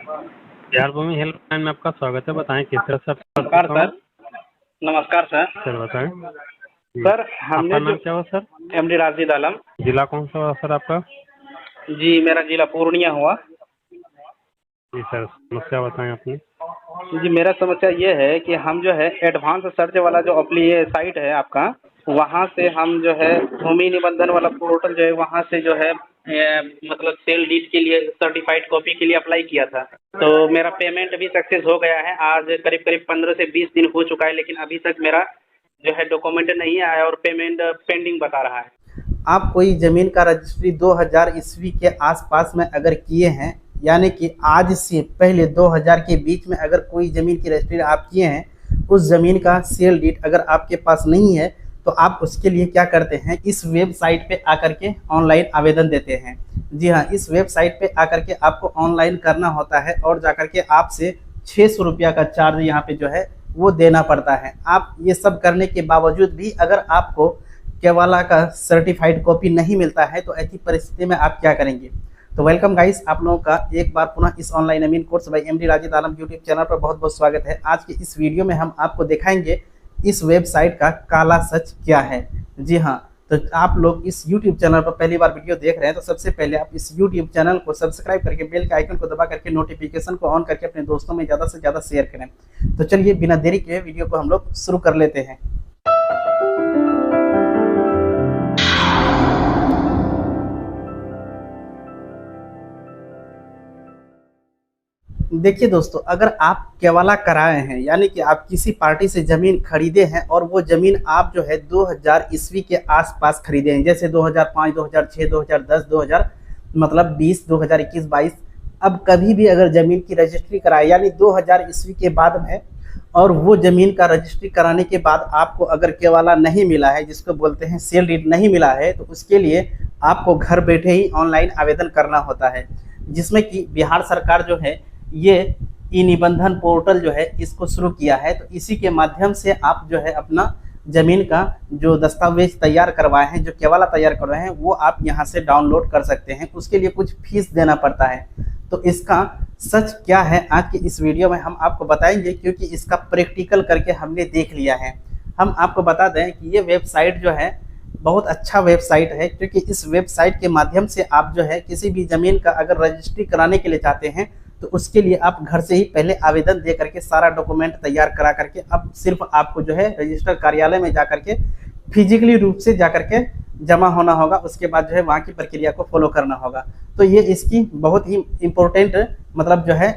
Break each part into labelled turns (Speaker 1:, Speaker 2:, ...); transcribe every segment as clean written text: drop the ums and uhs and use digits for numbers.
Speaker 1: बिहार भूमि helpline में आपका स्वागत है। बताएं किस तरह से आप कर
Speaker 2: नमस्कार
Speaker 1: सकता हूँ?
Speaker 2: सर। नमस्कार सर।
Speaker 1: सर बताएं जी।
Speaker 2: सर
Speaker 1: आपका
Speaker 2: हमने जो
Speaker 1: नाम क्या हुआ सर?
Speaker 2: एमडी राशिद आलम।
Speaker 1: जिला कौन सा हुआ सर आपका?
Speaker 2: जी, मेरा जिला पूर्णिया हुआ।
Speaker 1: जी सर, समस्या बताएं अपनी।
Speaker 2: जी, मेरा समस्या ये है कि हम जो है एडवांस सर्च वाला जो ये साइट है आपका, वहाँ से हम जो है भूमि निबंधन वाला पोर्टल जो है वहाँ से जो है मतलब सेल डीड के लिए सर्टिफाइड कॉपी के लिए अप्लाई किया था। तो मेरा पेमेंट भी सक्सेस हो गया है। आज करीब करीब 15 से 20 दिन हो चुका है, लेकिन अभी तक मेरा जो है डॉक्यूमेंट नहीं आया और पेमेंट पेंडिंग बता रहा है।
Speaker 3: आप कोई ज़मीन का रजिस्ट्री 2000 ईस्वी के आसपास में अगर किए हैं, यानी कि आज से पहले 2000 के बीच में अगर कोई ज़मीन की रजिस्ट्री आप किए हैं, उस ज़मीन का सेल डीड अगर आपके पास नहीं है तो आप उसके लिए क्या करते हैं, इस वेबसाइट पे आकर के ऑनलाइन आवेदन देते हैं। जी हाँ, इस वेबसाइट पे आकर के आपको ऑनलाइन करना होता है और जाकर के आपसे 600 रुपया का चार्ज यहाँ पे जो है वो देना पड़ता है। आप ये सब करने के बावजूद भी अगर आपको केवाला का सर्टिफाइड कॉपी नहीं मिलता है तो ऐसी परिस्थिति में आप क्या करेंगे? तो वेलकम गाइस, आप लोगों का एक बार पुनः इस ऑनलाइन अमीन कोर्स बाय एमडी राशिद आलम यूट्यूब चैनल पर बहुत बहुत स्वागत है। आज के इस वीडियो में हम आपको दिखाएंगे इस वेबसाइट का काला सच क्या है। जी हाँ, तो आप लोग इस यूट्यूब चैनल पर पहली बार वीडियो देख रहे हैं तो सबसे पहले आप इस यूट्यूब चैनल को सब्सक्राइब करके बेल के आइकन को दबा करके नोटिफिकेशन को ऑन करके अपने दोस्तों में ज़्यादा से ज़्यादा शेयर करें। तो चलिए बिना देरी के वीडियो को हम लोग शुरू कर लेते हैं। देखिए दोस्तों, अगर आप केवाला कराए हैं, यानी कि आप किसी पार्टी से ज़मीन खरीदे हैं और वो ज़मीन आप जो है 2000 ईस्वी के आसपास खरीदे हैं, जैसे 2005, 2006, 2010, 2000 मतलब 20, 2021, 22, अब कभी भी अगर ज़मीन की रजिस्ट्री कराए यानी 2000 ईस्वी के बाद में, और वो ज़मीन का रजिस्ट्री कराने के बाद आपको अगर केवाला नहीं मिला है, जिसको बोलते हैं सेल डीड नहीं मिला है, तो उसके लिए आपको घर बैठे ही ऑनलाइन आवेदन करना होता है, जिसमें कि बिहार सरकार जो है ये ई निबंधन पोर्टल जो है इसको शुरू किया है। तो इसी के माध्यम से आप जो है अपना ज़मीन का जो दस्तावेज तैयार करवाए हैं, जो केवाला तैयार करवाए हैं, वो आप यहाँ से डाउनलोड कर सकते हैं। उसके लिए कुछ फीस देना पड़ता है। तो इसका सच क्या है आज की इस वीडियो में हम आपको बताएंगे, क्योंकि इसका प्रैक्टिकल करके हमने देख लिया है। हम आपको बता दें कि ये वेबसाइट जो है बहुत अच्छा वेबसाइट है, क्योंकि इस वेबसाइट के माध्यम से आप जो है किसी भी ज़मीन का अगर रजिस्ट्री कराने के लिए चाहते हैं तो उसके लिए आप घर से ही पहले आवेदन दे करके सारा डॉक्यूमेंट तैयार करा करके अब सिर्फ आपको जो है रजिस्टर कार्यालय में जाकर के फिजिकली रूप से जाकर के जमा होना होगा। उसके बाद जो है वहाँ की प्रक्रिया को फॉलो करना होगा। तो ये इसकी बहुत ही इम्पोर्टेंट मतलब जो है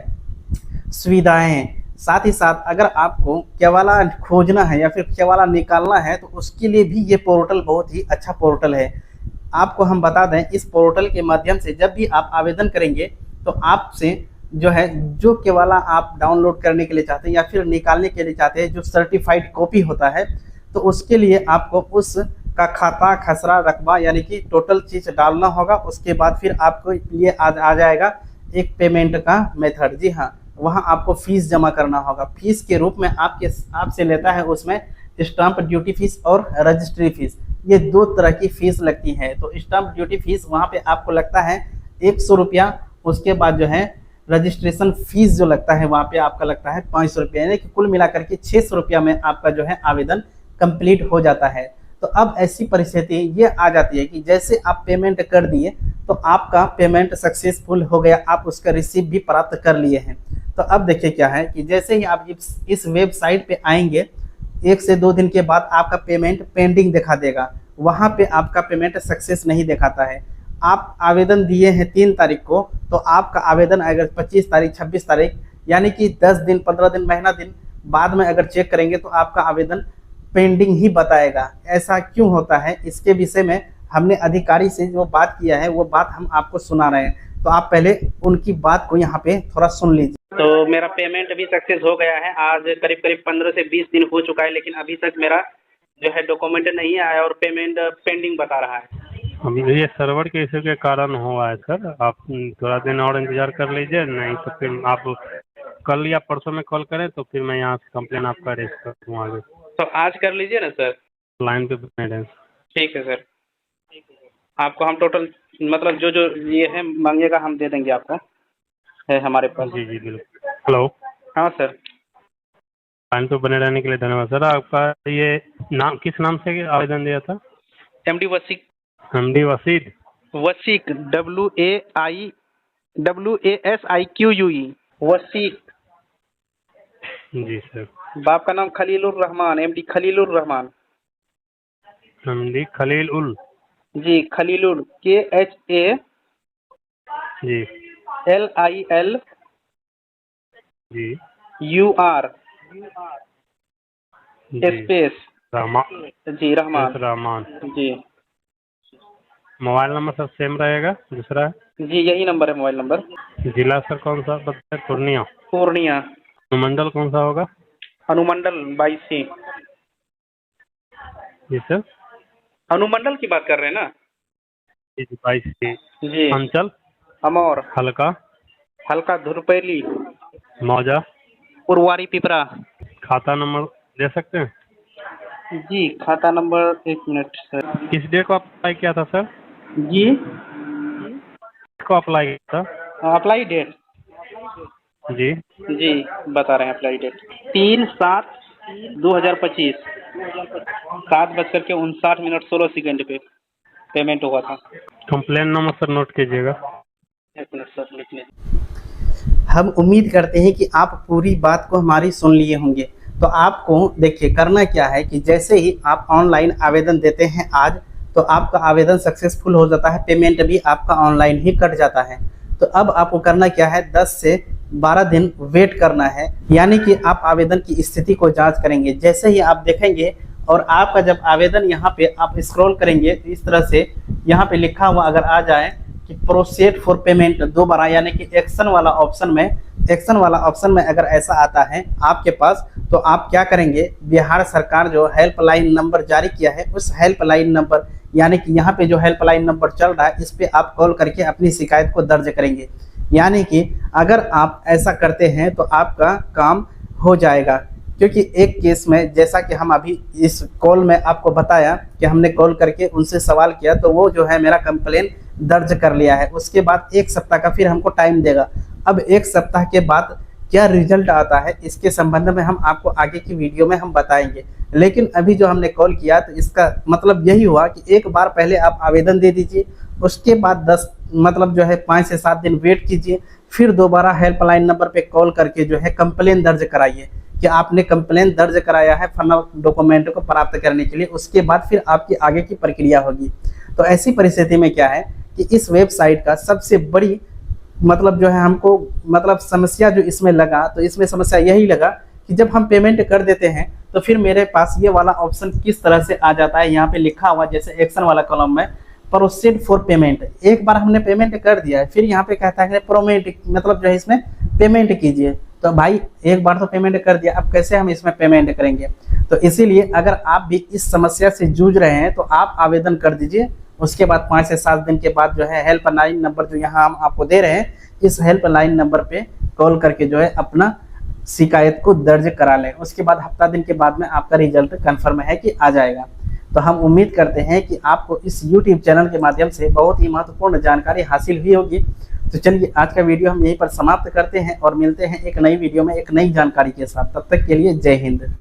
Speaker 3: सुविधाएं हैं। साथ ही साथ अगर आपको केवाला खोजना है या फिर केवाला निकालना है तो उसके लिए भी ये पोर्टल बहुत ही अच्छा पोर्टल है। आपको हम बता दें, इस पोर्टल के माध्यम से जब भी आप आवेदन करेंगे तो आपसे जो है जो केवाला आप डाउनलोड करने के लिए चाहते हैं या फिर निकालने के लिए चाहते हैं, जो सर्टिफाइड कॉपी होता है, तो उसके लिए आपको उस का खाता खसरा रकबा यानी कि टोटल चीज़ डालना होगा। उसके बाद फिर आपको लिए आ जाएगा एक पेमेंट का मेथड। जी हाँ, वहाँ आपको फीस जमा करना होगा। फीस के रूप में आपसे लेता है उसमें स्टाम्प ड्यूटी फीस और रजिस्ट्री फीस, ये दो तरह की फीस लगती है। तो स्टाम्प ड्यूटी फीस वहाँ पे आपको लगता है 100 रुपया। उसके बाद जो है रजिस्ट्रेशन फीस जो लगता है वहाँ पे आपका लगता है 500 रुपया, यानी कि कुल मिलाकर के 600 रुपया में आपका जो है आवेदन कंप्लीट हो जाता है। तो अब ऐसी परिस्थिति ये आ जाती है कि जैसे आप पेमेंट कर दिए तो आपका पेमेंट सक्सेसफुल हो गया, आप उसका रिसीव भी प्राप्त कर लिए हैं। तो अब देखिए क्या है कि जैसे ही आप इस वेबसाइट पे आएंगे, 1 से 2 दिन के बाद आपका पेमेंट पेंडिंग दिखा देगा। वहाँ पे आपका पेमेंट सक्सेस नहीं दिखाता है। आप आवेदन दिए हैं 3 तारीख को, तो आपका आवेदन अगर 25 तारीख, 26 तारीख, यानी कि 10 दिन, 15 दिन, महीना दिन बाद में अगर चेक करेंगे तो आपका आवेदन पेंडिंग ही बताएगा। ऐसा क्यों होता है, इसके विषय में हमने अधिकारी से जो बात किया है वो बात हम आपको सुना रहे हैं। तो आप पहले उनकी बात को यहाँ पे थोड़ा सुन लीजिए।
Speaker 2: तो मेरा पेमेंट भी सक्सेस हो गया है। आज करीब करीब 15 से 20 दिन हो चुका है, लेकिन अभी तक मेरा जो है डॉक्यूमेंट नहीं आया और पेमेंट पेंडिंग बता रहा है।
Speaker 1: ये सर्वर के इशू के कारण हुआ है सर। आप थोड़ा दिन और इंतजार कर लीजिए, नहीं तो फिर आप कल या परसों में कॉल करें तो फिर मैं यहाँ से कंप्लेन आपका रेज कर दूँ आगे।
Speaker 2: तो आज कर लीजिए ना सर।
Speaker 1: लाइन पे बने रहें।
Speaker 2: ठीक है सर। आपको हम टोटल मतलब जो जो ये है मांगिएगा हम दे देंगे आपको। है हमारे पास।
Speaker 1: जी जी बिल्कुल। हेलो।
Speaker 2: हाँ सर।
Speaker 1: टाइम तो बने रहने के लिए धन्यवाद सर। आपका ये नाम किस नाम से आवेदन दिया था?
Speaker 2: एमडी वसीक।
Speaker 1: एमडी वसीद।
Speaker 2: वसीक WASIQUE वसीक।
Speaker 1: जी सर।
Speaker 2: बाप का नाम खलीलुर रहमान, एमडी खलीलुर रहमान।
Speaker 1: एमडी खलील उल।
Speaker 2: जी खलीलुर KHALIL
Speaker 1: जी जी
Speaker 2: UR
Speaker 1: जी।
Speaker 2: स्पेस
Speaker 1: रहमान।
Speaker 2: जी रहमान।
Speaker 1: रहमान।
Speaker 2: जी
Speaker 1: मोबाइल नंबर सर सेम रहेगा दूसरा है?
Speaker 2: जी यही नंबर है मोबाइल नंबर।
Speaker 1: जिला सर कौन सा बताए? पूर्णिया।
Speaker 2: पूर्णिया।
Speaker 1: मंडल कौन सा होगा?
Speaker 2: अनुमंडल 22C।
Speaker 1: जी सर।
Speaker 2: अनुमंडल की बात कर रहे हैं ना?
Speaker 1: जी जी 22 की।
Speaker 2: जी।
Speaker 1: अंचल?
Speaker 2: अमौर।
Speaker 1: हल्का?
Speaker 2: हल्का धुरपैली।
Speaker 1: मौजा?
Speaker 2: पुरवारी पिपरा।
Speaker 1: खाता नंबर दे सकते हैं?
Speaker 2: जी खाता नंबर 1 मिनट सर।
Speaker 1: किस डे को अप्लाई किया था सर?
Speaker 2: जी
Speaker 1: को अप्लाई किया था?
Speaker 2: Apply date.
Speaker 1: जी
Speaker 2: जी बता रहे हैं अप्लाई डेट 3/7/2025 7:59 पे पेमेंट हुआ था।
Speaker 1: कंप्लेन नंबर सर नोट कीजिएगा।
Speaker 2: 1 मिनट सर लिख लीजिए।
Speaker 3: हम उम्मीद करते हैं कि आप पूरी बात को हमारी सुन लिए होंगे। तो आपको देखिए करना क्या है कि जैसे ही आप ऑनलाइन आवेदन देते हैं आज, तो आपका आवेदन सक्सेसफुल हो जाता है, पेमेंट भी आपका ऑनलाइन ही कट जाता है। तो अब आपको करना क्या है, 10 से 12 दिन वेट करना है, यानी कि आप आवेदन की स्थिति को जांच करेंगे। जैसे ही आप देखेंगे और आपका जब आवेदन यहाँ पे आप स्क्रॉल करेंगे तो इस तरह से यहाँ पे लिखा हुआ अगर आ जाए कि प्रोसीड फॉर पेमेंट दोबारा, यानी कि एक्शन वाला ऑप्शन में अगर ऐसा आता है आपके पास, तो आप क्या करेंगे, बिहार सरकार जो हेल्पलाइन नंबर जारी किया है उस हेल्पलाइन नंबर, यानी कि यहाँ पे जो हेल्पलाइन नंबर चल रहा है इस पे आप कॉल करके अपनी शिकायत को दर्ज करेंगे। यानी कि अगर आप ऐसा करते हैं तो आपका काम हो जाएगा। क्योंकि एक केस में जैसा कि हम अभी इस कॉल में आपको बताया कि हमने कॉल करके उनसे सवाल किया, तो वो जो है मेरा कंप्लेन दर्ज कर लिया है। उसके बाद 1 सप्ताह का फिर हमको टाइम देगा। अब 1 सप्ताह के बाद क्या रिजल्ट आता है इसके संबंध में हम आपको आगे की वीडियो में हम बताएंगे। लेकिन अभी जो हमने कॉल किया तो इसका मतलब यही हुआ कि एक बार पहले आप आवेदन दे दीजिए, उसके बाद 5 से 7 दिन वेट कीजिए, फिर दोबारा हेल्पलाइन नंबर पे कॉल करके जो है कंप्लेन दर्ज कराइए कि आपने कंप्लेन दर्ज कराया है फला डॉक्यूमेंट को प्राप्त करने के लिए। उसके बाद फिर आपकी आगे की प्रक्रिया होगी। तो ऐसी परिस्थिति में क्या है कि इस वेबसाइट का सबसे बड़ी जो है हमको समस्या जो इसमें लगा, तो इसमें समस्या यही लगा कि जब हम पेमेंट कर देते हैं तो फिर मेरे पास ये वाला ऑप्शन किस तरह से आ जाता है, यहाँ पे लिखा हुआ जैसे एक्शन वाला कॉलम में प्रोसीड फॉर पेमेंट। एक बार हमने पेमेंट कर दिया है, फिर यहाँ पे कहता है प्रोमेंट जो है इसमें पेमेंट कीजिए। तो भाई एक बार तो पेमेंट कर दिया, अब कैसे हम इसमें पेमेंट करेंगे? तो इसीलिए अगर आप भी इस समस्या से जूझ रहे हैं तो आप आवेदन कर दीजिए। उसके बाद 5 से 7 दिन के बाद जो है हेल्पलाइन नंबर जो यहाँ हम आपको दे रहे हैं, इस हेल्पलाइन नंबर पे कॉल करके जो है अपना शिकायत को दर्ज करा लें। उसके बाद हफ्ता दिन के बाद में आपका रिजल्ट कन्फर्म है कि आ जाएगा। तो हम उम्मीद करते हैं कि आपको इस YouTube चैनल के माध्यम से बहुत ही महत्वपूर्ण जानकारी हासिल हुई होगी। तो चलिए आज का वीडियो हम यहीं पर समाप्त करते हैं और मिलते हैं एक नई वीडियो में एक नई जानकारी के साथ। तब तक के लिए जय हिंद।